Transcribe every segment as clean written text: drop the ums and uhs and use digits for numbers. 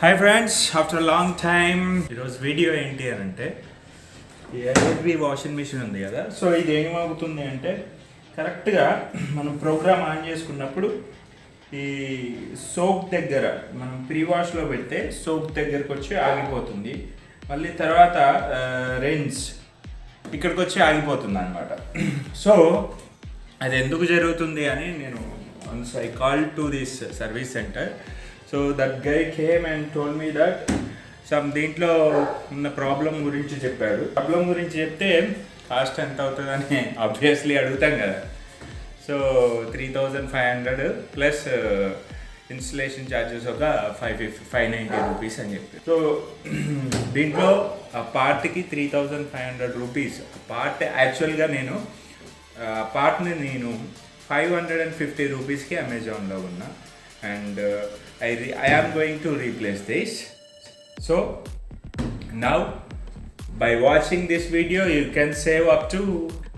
Hi friends, after a long time ఈరోజు video ఏంటి అని అంటే ఈ IFB వాషింగ్ మిషన్ ఉంది కదా. సో ఇది ఏమవుతుంది అంటే కరెక్ట్గా మనం ప్రోగ్రామ్ ఆన్ చేసుకున్నప్పుడు ఈ సోప్ దగ్గర మనం ప్రీ వాష్లో పెడితే సోప్ దగ్గరకు వచ్చి ఆగిపోతుంది. మళ్ళీ తర్వాత రెయిన్స్ ఇక్కడికి వచ్చి ఆగిపోతుంది అనమాట. సో అది ఎందుకు జరుగుతుంది అని నేను I call to this service centre. So that guy came and told me that దీంట్లో ఉన్న ప్రాబ్లం గురించి చెప్పాడు. ప్రాబ్లం గురించి చెప్తే కాస్ట్ ఎంత అవుతుందని ఆబ్వియస్లీ అడుగుతాం కదా. సో 3,500 ప్లస్ ఇన్స్టలేషన్ ఛార్జెస్ ఒక 590 రూపీస్ అని చెప్పి. సో దీంట్లో ఆ పార్ట్కి 3,500 రూపీస్. పార్ట్ యాక్చువల్గా నేను పార్ట్ని 550 రూపీస్కి అమెజాన్లో ఉన్నా. And I am going to replace this. So now by watching this video you can save up to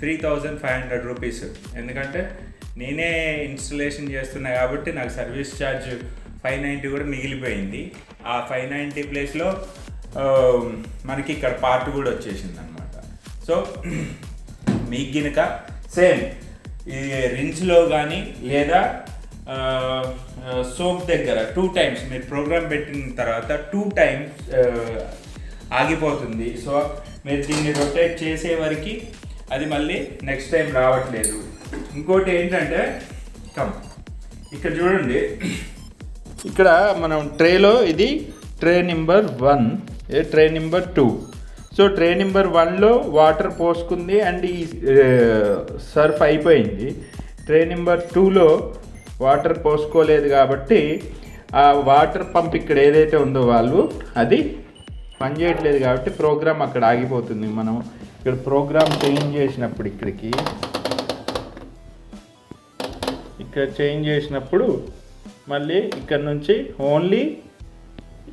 3,500 rupees. ఎందుకంటే నేనే ఇన్స్టలేషన్ చేస్తున్నా కాబట్టి నాకు సర్వీస్ ఛార్జ్ 590 కూడా మిగిలిపోయింది. ఆ 590 ప్లేస్లో మనకి ఇక్కడ పార్ట్ కూడా వచ్చేసింది అనమాట. సో మీకు గినక సేమ్ ఈ రిన్స్లో కానీ లేదా సోప్ దగ్గర 2 times మీరు ప్రోగ్రామ్ పెట్టిన తర్వాత 2 times ఆగిపోతుంది. సో మీరు దీన్ని రొటేట్ చేసే వరకు అది మళ్ళీ నెక్స్ట్ టైం రావట్లేదు. ఇంకోటి ఏంటంటే ఇక్కడ చూడండి, ఇక్కడ మనం ట్రేలో ఇది tray number 1, tray number 2. So tray number 1లో వాటర్ పోసుకుంది అండ్ ఈ సర్ఫ్ అయిపోయింది. ట్రే నెంబర్ 2లో వాటర్ పోసుకోలేదు కాబట్టి ఆ వాటర్ పంప్ ఇక్కడ ఏదైతే ఉందో వాళ్ళు అది పనిచేయట్లేదు కాబట్టి ప్రోగ్రామ్ అక్కడ ఆగిపోతుంది. మనం ఇక్కడ ప్రోగ్రామ్ చేంజ్ చేసినప్పుడు ఇక్కడ చేంజ్ చేసినప్పుడు మళ్ళీ ఇక్కడ నుంచి ఓన్లీ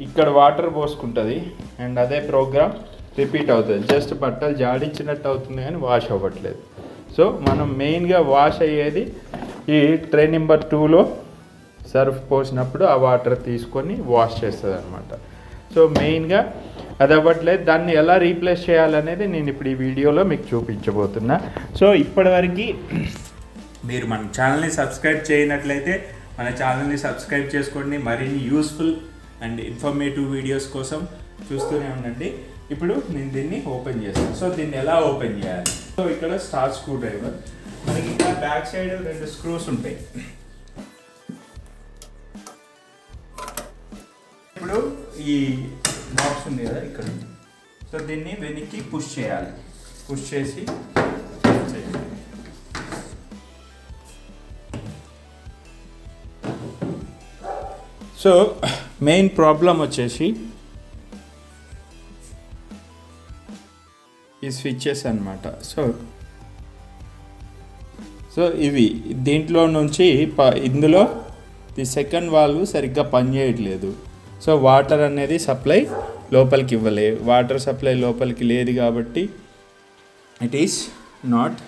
ఇక్కడ వాటర్ పోసుకుంటుంది అండ్ అదే ప్రోగ్రామ్ రిపీట్ అవుతుంది. జస్ట్ బట్టలు జాడించినట్టు అవుతుంది కానీ వాష్ అవ్వట్లేదు. సో మనం మెయిన్గా వాష్ అయ్యేది ఈ ట్రే నెంబర్ 2లో సర్ఫ్ పోసినప్పుడు ఆ వాటర్ తీసుకొని వాష్ చేస్తుంది అనమాట. సో మెయిన్గా అది అవ్వట్లేదు. దాన్ని ఎలా రీప్లేస్ చేయాలనేది నేను ఇప్పుడు ఈ వీడియోలో మీకు చూపించబోతున్నా. సో ఇప్పటివరకు మీరు మన ఛానల్ని సబ్స్క్రైబ్ చేయనట్లయితే మన ఛానల్ని సబ్స్క్రైబ్ చేసుకోండి. మరిన్ని యూస్ఫుల్ అండ్ ఇన్ఫర్మేటివ్ వీడియోస్ కోసం చూస్తూనే ఉండండి. ఇప్పుడు నేను దీన్ని ఓపెన్ చేస్తాను. సో దీన్ని ఎలా ఓపెన్ చేయాలి? సో ఇక్కడ స్టార్ స్క్రూ డ్రైవర్, మనకి ఇక్కడ బ్యాక్ సైడ్ 2 స్క్రూస్ ఉంటాయి. ఇప్పుడు ఈ బాక్స్ ఉంది కదా ఇక్కడ, సో దీన్ని వెనక్కి పుష్ చేయాలి. పుష్ చేసి సో మెయిన్ ప్రాబ్లం వచ్చేసి ఈ స్విచ్చెస్ అన్నమాట. సో ఇవి దీంట్లో నుంచి ఇందులో ది సెకండ్ వాల్వ్ సరిగ్గా పనిచేయట్లేదు. సో వాటర్ అనేది సప్లై లోపలికి ఇవ్వలేదు. వాటర్ సప్లై లోపలికి లేదు కాబట్టి it is not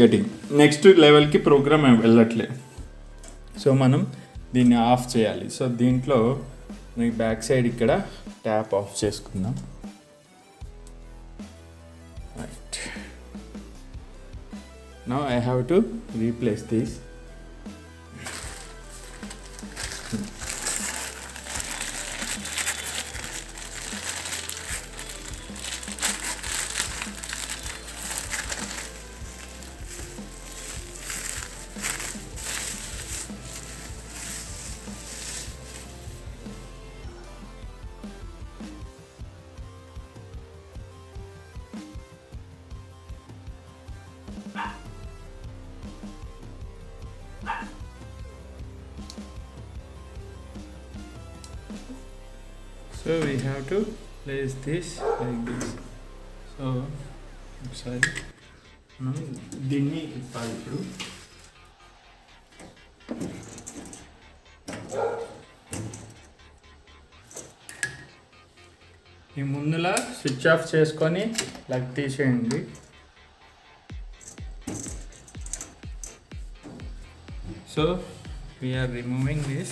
getting next లెవెల్కి ప్రోగ్రామ్ వెళ్ళట్లేదు. సో మనం దీన్ని ఆఫ్ చేయాలి. సో దీంట్లో మీకు బ్యాక్ సైడ్ ఇక్కడ ట్యాప్ ఆఫ్ చేసుకుందాం. Right, now I have to replace this. So we have to place this like this. So ఒకసారి మనం దీన్ని ఇప్పాలి. ఇప్పుడు ఈ ముందులా స్విచ్ ఆఫ్ చేసుకొని ప్లగ్ తీసేయండి. So we are removing this.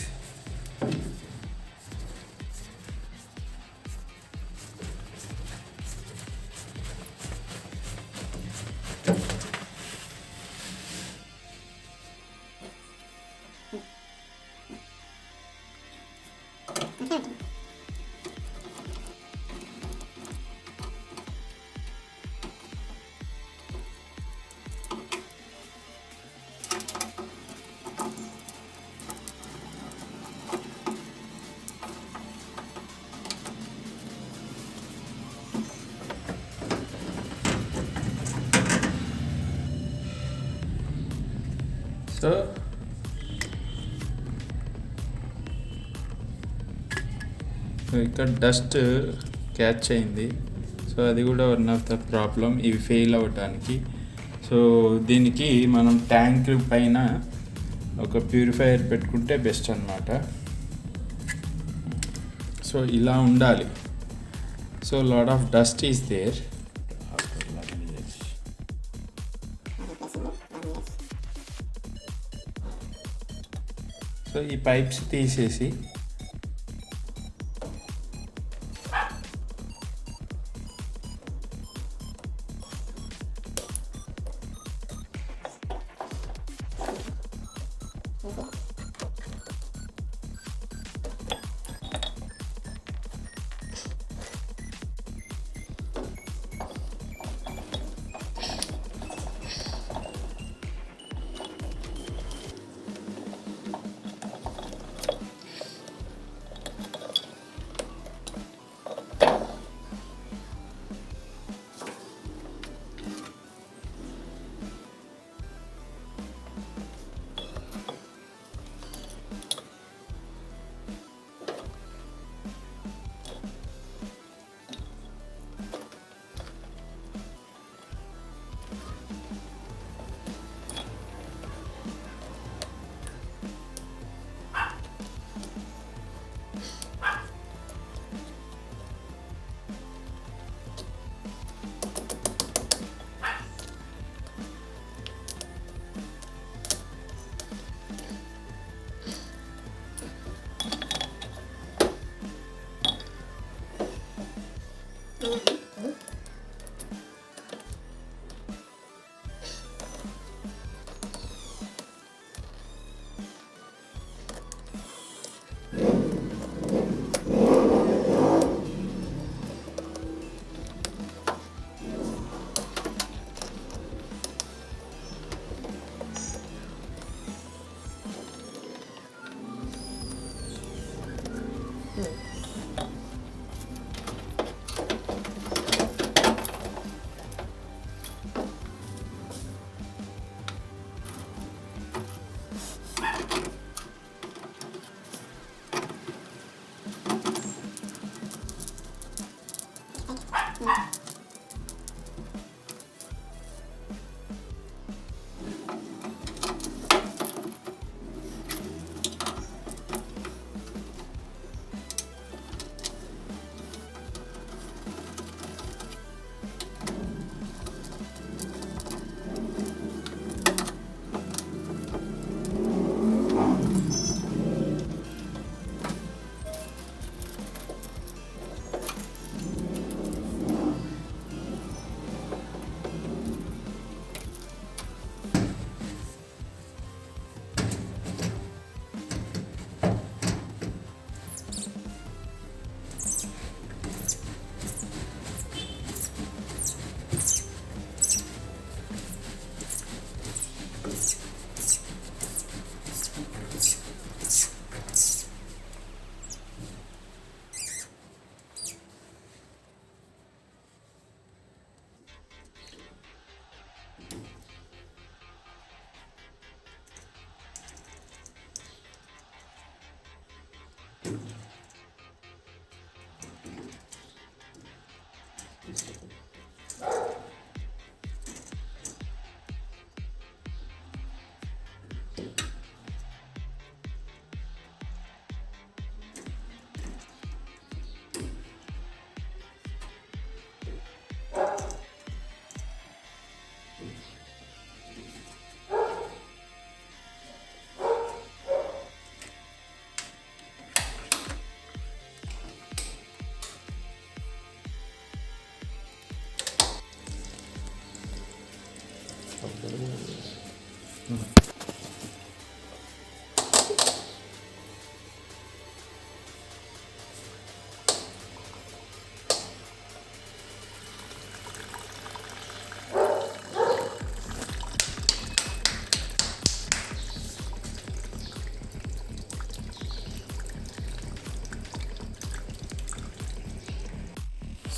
So ఇక్కడ డస్ట్ క్యాచ్ అయింది. సో అది కూడా వన్ ఆఫ్ ద ప్రాబ్లం ఇవి ఫెయిల్ అవ్వటానికి. సో దీనికి మనం ట్యాంక్ పైన ఒక ప్యూరిఫైయర్ పెట్టుకుంటే బెస్ట్ అన్నమాట. సో ఇలా ఉండాలి. So lot of dust is there. So ఈ పైప్స్ తీసేసి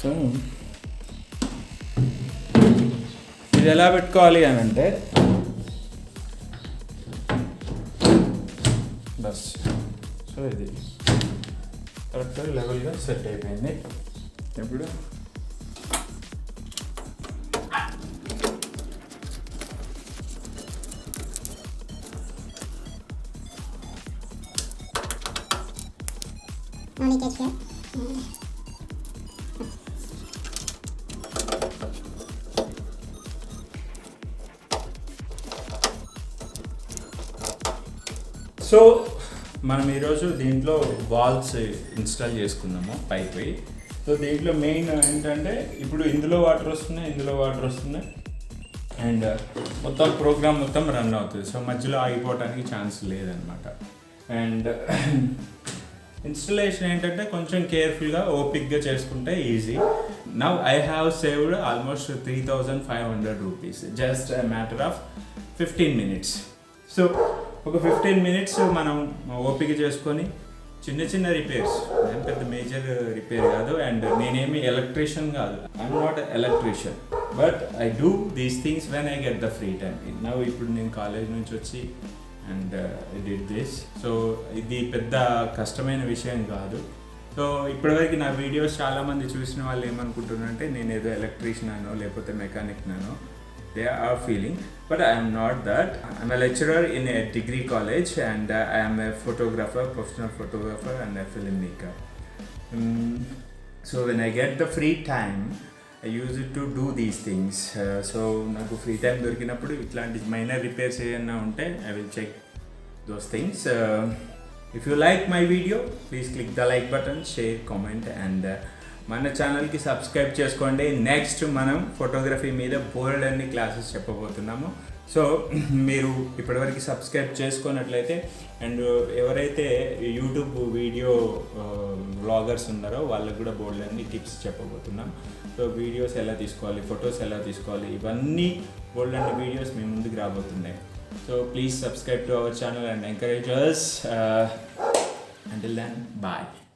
సో ఇది ఎలా పెట్టుకోవాలి అని అంటే బస్. సో ఇది కరెక్ట్గా లెవెల్గా సెట్ అయిపోయింది. ఇప్పుడు సో మనం ఈరోజు దీంట్లో వాల్స్ ఇన్స్టాల్ చేసుకున్నాము పైకి. సో దీంట్లో మెయిన్ ఏంటంటే ఇప్పుడు ఇందులో వాటర్ వస్తున్నాయి అండ్ మొత్తం ప్రోగ్రామ్ మొత్తం రన్ అవుతుంది. సో మధ్యలో ఆగిపోవడానికి ఛాన్స్ లేదనమాట. అండ్ ఇన్స్టలేషన్ ఏంటంటే కొంచెం కేర్ఫుల్గా ఓపిక్గా చేసుకుంటే easy. Now I have saved almost 3,500 rupees, just a matter of 15 minutes. So ఒక 15 minutes మనం ఓపిక చేసుకొని చిన్న రిపేర్స్, పెద్ద మేజర్ రిపేర్ కాదు. అండ్ నేనేమి ఎలక్ట్రీషియన్ కాదు, I'm not electrician, but I do these things when I get the free time. ఇప్పుడు నేను కాలేజ్ నుంచి వచ్చి and I did this. So ఇది పెద్ద కష్టమైన విషయం కాదు. సో ఇప్పటివరకు నా వీడియోస్ చాలామంది చూసిన వాళ్ళు ఏమనుకుంటున్నారంటే నేను ఏదో ఎలక్ట్రీషియన్ అనో లేకపోతే మెకానిక్ అనో they are feeling, but I am not that. I am a lecturer in a degree college and I am a photographer, professional photographer and a filmmaker. So when I get the free time I use it to do these things. So నాకు free time దొరికినప్పుడు ఇట్లాంటి minor repairs ఏమైనా ఉంటే I will check those things. If you like my video, please click the like button, share, comment and మన ఛానల్కి subscribe చేసుకోండి. Next మనం photography మీద బోల్డ్ అన్ని క్లాసెస్ చెప్పబోతున్నాము. సో మీరు ఇప్పటివరకు సబ్స్క్రైబ్ చేసుకున్నట్లయితే అండ్ ఎవరైతే యూట్యూబ్ వీడియో వ్లాగర్స్ ఉన్నారో వాళ్ళకు కూడా బోల్డ్ అన్ని టిప్స్ చెప్పబోతున్నాం. సో వీడియోస్ ఎలా తీసుకోవాలి, ఫొటోస్ ఎలా తీసుకోవాలి, ఇవన్నీ బోల్డ్ అన్ని వీడియోస్ మీ ముందుకు రాబోతున్నాయి. So please subscribe to our channel and encourage us. Until then, bye.